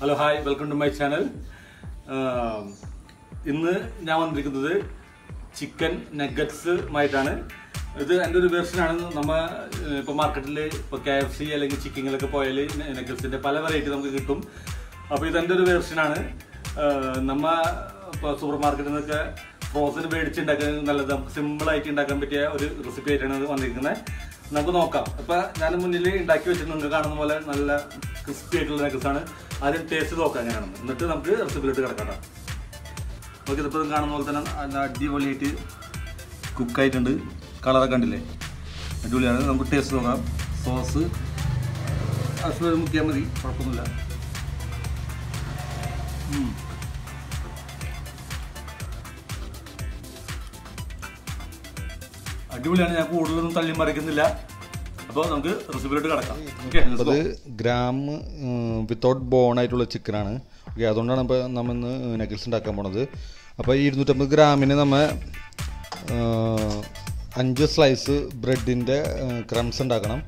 Hello hi welcome to my channel. ഇന്ന് ഞാൻ വന്നിരിക്കുന്നത് ചിക്കൻ നഗറ്റ്സുമായിട്ടാണ്. ഇത് എൻ്റെ ഒരു വെർഷനാണ്. നമ്മൾ ഇപ്പോൾ മാർക്കറ്റിൽ ഇപ്പോൾ KFC അല്ലെങ്കിൽ ചിക്കനിലൊക്കെ പോയാൽ നഗറ്റ്സിൻ്റെ പല വെറൈറ്റി നമുക്ക് കിട്ടും. അപ്പോൾ ഇതെൻ്റെ ഒരു വെർഷനാണ്. നമ്മൾ ഇപ്പോൾ സൂപ്പർ മാർക്കറ്റിൽ നിന്നൊക്കെ ഫ്രോസൺ മേടിച്ചുണ്ടാക്കാൻ നല്ലത്, നമുക്ക് സിമ്പിളായിട്ട് ഉണ്ടാക്കാൻ പറ്റിയ ഒരു റെസിപ്പി ആയിട്ടാണ് ഇത് വന്നിരിക്കുന്നത്. നമുക്ക് നോക്കാം. അപ്പോൾ ഞാൻ മുന്നിൽ ഉണ്ടാക്കി വെച്ചിട്ട് നിങ്ങൾക്ക് കാണുന്ന പോലെ നല്ല ക്രിസ്പി ആയിട്ടുള്ള നഗറ്റ്സാണ്. ആദ്യം ടേസ്റ്റ് നോക്കാം എങ്ങനെയാണെന്ന്, എന്നിട്ട് നമുക്ക് റെസിപ്പിയിലോട്ട് കിടക്കാം. ഓക്കെ, ഇതിപ്പോൾ കാണുന്ന പോലെ തന്നെ നല്ല അടിപൊളിയായിട്ട് കുക്കായിട്ടുണ്ട്. കളറൊക്കെ കണ്ടില്ലേ, അടിപൊളിയാണ്. നമുക്ക് ടേസ്റ്റ് നോക്കാം. സോസ് ആവശ്യം മുക്കിയാൽ മതി, കുഴപ്പമൊന്നുമില്ല. അടിപൊളിയാണ്. ഞാൻ കൂടുതലൊന്നും തള്ളി മറിക്കുന്നില്ല. അപ്പോൾ നമുക്ക് റെസിപ്പിയിലോട്ട് കിടക്കാം. 50 ഗ്രാം വിത്തൗട്ട് ബോൺ ആയിട്ടുള്ള ചിക്കനാണ്. ഓക്കെ, അതുകൊണ്ടാണ് ഇപ്പോൾ നമ്മൾ ഇന്ന് നഗറ്റ്സ് ഉണ്ടാക്കാൻ പോണത്. അപ്പോൾ ഈ 250 ഗ്രാമിന് നമ്മൾ 5 സ്ലൈസ് ബ്രെഡിൻ്റെ ക്രംസ് ഉണ്ടാക്കണം.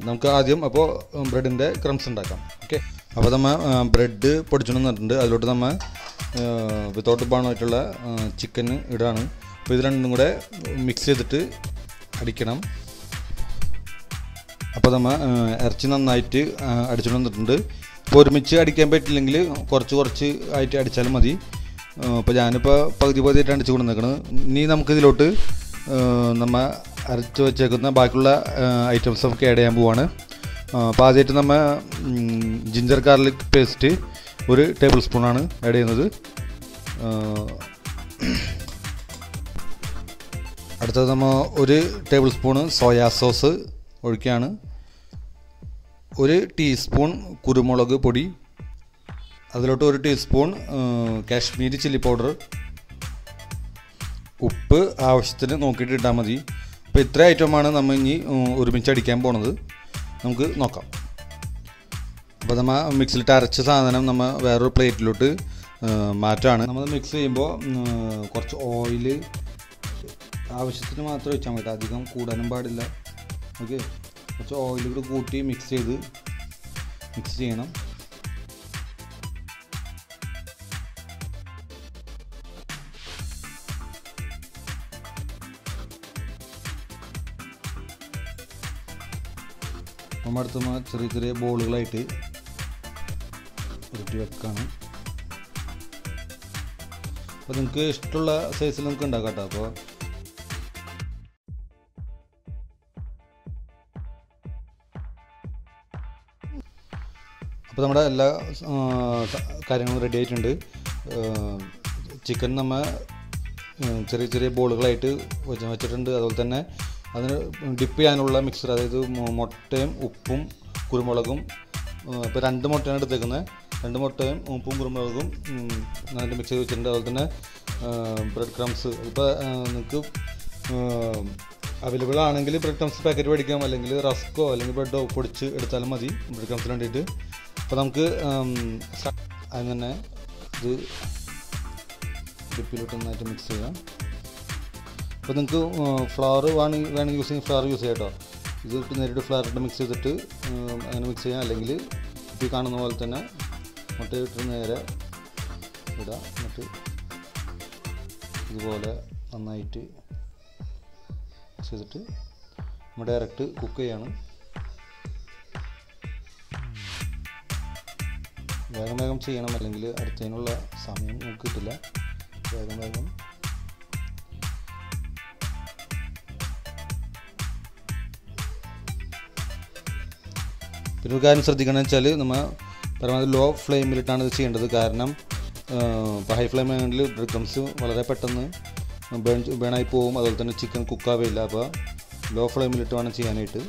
നമുക്ക് ആദ്യം അപ്പോൾ ബ്രെഡിൻ്റെ ക്രംസ് ഉണ്ടാക്കാം. ഓക്കെ, അപ്പോൾ നമ്മൾ ബ്രെഡ് പൊടിച്ചുകൊണ്ട് വന്നിട്ടുണ്ട്. അതിലോട്ട് നമ്മൾ വിത്തൗട്ട് ബോൺ ആയിട്ടുള്ള ചിക്കൻ ഇടാണ്. അപ്പോൾ ഇത് രണ്ടും കൂടെ മിക്സ് ചെയ്തിട്ട് അടിക്കണം. അപ്പോൾ നമ്മൾ ഇറച്ചി നന്നായിട്ട് അടിച്ചുകൊണ്ട് വന്നിട്ടുണ്ട്. ഇപ്പോൾ ഒരുമിച്ച് അടിക്കാൻ പറ്റില്ലെങ്കിൽ കുറച്ച് ആയിട്ട് അടിച്ചാലും മതി. അപ്പോൾ ഞാനിപ്പോൾ പകുതിയായിട്ട് അടിച്ചു കൊണ്ടുവന്നേക്കണത്. ഇനി നമുക്കിതിലോട്ട് നമ്മൾ അരച്ച് വെച്ചേക്കുന്ന ബാക്കിയുള്ള ഐറ്റംസ് നമുക്ക് ആഡ് ചെയ്യാൻ പോവാണ്. അപ്പോൾ ആദ്യമായിട്ട് നമ്മൾ ജിഞ്ചർ ഗാർലിക് പേസ്റ്റ് 1 ടേബിൾ സ്പൂണാണ് ആഡ് ചെയ്യുന്നത്. അടുത്തത് നമ്മൾ 1 ടേബിൾ സ്പൂണ് സോയാ സോസ് ഒഴിക്കുകയാണ്. 1 ടീസ്പൂൺ കുരുമുളക് പൊടി, അതിലോട്ട് 1 ടീസ്പൂൺ കാശ്മീരി ചില്ലി പൗഡർ, ഉപ്പ് ആവശ്യത്തിന് നോക്കിയിട്ട് ഇട്ടാൽ മതി. അപ്പോൾ ഇത്ര ഐറ്റമാണ് നമ്മൾ ഇനി ഒരുമിച്ച് അടിക്കാൻ പോണത്. നമുക്ക് നോക്കാം. അപ്പോൾ നമ്മൾ മിക്സിയിലിട്ട് അരച്ച സാധനം നമ്മൾ വേറൊരു പ്ലേറ്റിലോട്ട് മാറ്റാണ്. നമ്മൾ മിക്സ് ചെയ്യുമ്പോൾ കുറച്ച് ഓയിൽ ആവശ്യത്തിന് മാത്രം ഒഴിച്ചാൽ മതി, അധികം കൂടാനും പാടില്ല. ഓക്കെ, കുറച്ച് ഓയിൽ കൂടി കൂട്ടി മിക്സ് ചെയ്യണം. നമ്മൾ അടുത്ത് ചെറിയ ബോളുകളായിട്ട് ഉരുട്ടി വെക്കാണ്. അപ്പോൾ നിങ്ങൾക്ക് ഇഷ്ടമുള്ള സൈസിൽ നിങ്ങൾക്ക് ഉണ്ടാക്കാം കേട്ടോ. അപ്പോൾ നമ്മുടെ എല്ലാ കാര്യങ്ങളും റെഡി ആയിട്ടുണ്ട്. ചിക്കൻ നമ്മൾ ചെറിയ ബോളുകളായിട്ട് വെച്ചിട്ടുണ്ട്. അതുപോലെ തന്നെ അതിന് ഡിപ്പ് ചെയ്യാനുള്ള മിക്സർ, അതായത് മുട്ടയും ഉപ്പും കുരുമുളകും. ഇപ്പോൾ 2 മുട്ടയാണ് എടുത്തേക്കുന്നത്. 2 മുട്ടയും ഉപ്പും കുരുമുളകും അതിൻ്റെ മിക്സ് ചെയ്ത് വെച്ചിട്ടുണ്ട്. അതുപോലെ തന്നെ ബ്രെഡ് ക്രംസ്, ഇപ്പോൾ നിങ്ങൾക്ക് അവൈലബിൾ ആണെങ്കിൽ ബ്രെഡ് ക്രംസ് പാക്കറ്റ് മേടിക്കാം, അല്ലെങ്കിൽ റസ്കോ അല്ലെങ്കിൽ ബ്രെഡോ പൊടിച്ച് എടുത്താലും മതി ബ്രെഡ് ക്രംസിന് വേണ്ടിയിട്ട്. അപ്പോൾ നമുക്ക് അതിന് തന്നെ ഇത് ഡിപ്പിലോട്ട് നന്നായിട്ട് മിക്സ് ചെയ്യാം. അപ്പോൾ നിങ്ങൾക്ക് ഫ്ലവർ വേണമെങ്കിൽ യൂസ് ചെയ്യാം, ഫ്ലവർ യൂസ് ചെയ്യാം കേട്ടോ. ഇതിട്ട് നേരിട്ട് ഫ്ലവർ ഇട്ട് മിക്സ് ചെയ്തിട്ട് അങ്ങനെ മിക്സ് ചെയ്യാം. അല്ലെങ്കിൽ ഇപ്പോൾ കാണുന്ന പോലെ തന്നെ മുട്ടയിട്ട് നേരെ ഇടാം. എന്നിട്ട് ഇതുപോലെ നന്നായിട്ട് മിക്സ് ചെയ്തിട്ട് നമ്മൾ ഡയറക്റ്റ് കുക്ക് ചെയ്യാണ്. വേഗം ചെയ്യണം, അല്ലെങ്കിൽ അടുത്തതിനുള്ള സമയം നമുക്ക് കിട്ടില്ല. വേഗം പിന്നെ ഒരു കാര്യം ശ്രദ്ധിക്കണം വെച്ചാൽ നമ്മൾ പരമാവധി ലോ ഫ്ലെയിമിലിട്ടാണ് ഇത് ചെയ്യേണ്ടത്. കാരണം ഇപ്പോൾ ഹൈ ഫ്ലെയിം ആണെങ്കിൽ ബ്രെഡ് ക്രംസ് വളരെ പെട്ടെന്ന് ബേണായി പോകും. അതുപോലെ തന്നെ ചിക്കൻ കുക്കാവില്ല. അപ്പോൾ ലോ ഫ്ലെയിമിലിട്ട് വേണം ചെയ്യാനായിട്ട്.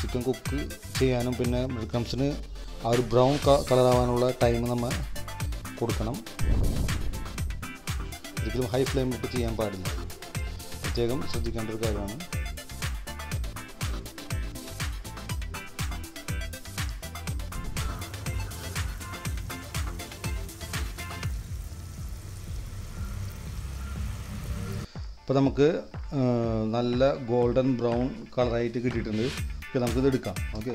ചിക്കൻ കുക്ക് ചെയ്യാനും പിന്നെ ബ്രെഡ് ക്രംസിന് ആ ഒരു ബ്രൗൺ കളറാവാനുള്ള ടൈം നമ്മൾ കൊടുക്കണം. ഒരിക്കലും ഹൈ ഫ്ലെയിമിലിട്ട് ചെയ്യാൻ പാടില്ല. പ്രത്യേകം ശ്രദ്ധിക്കേണ്ട ഒരു കാര്യമാണ്. അപ്പോൾ നമുക്ക് നല്ല ഗോൾഡൻ ബ്രൗൺ കളറായിട്ട് കിട്ടിയിട്ടുണ്ട്. നമുക്കിത് എടുക്കാം. ഓക്കെ,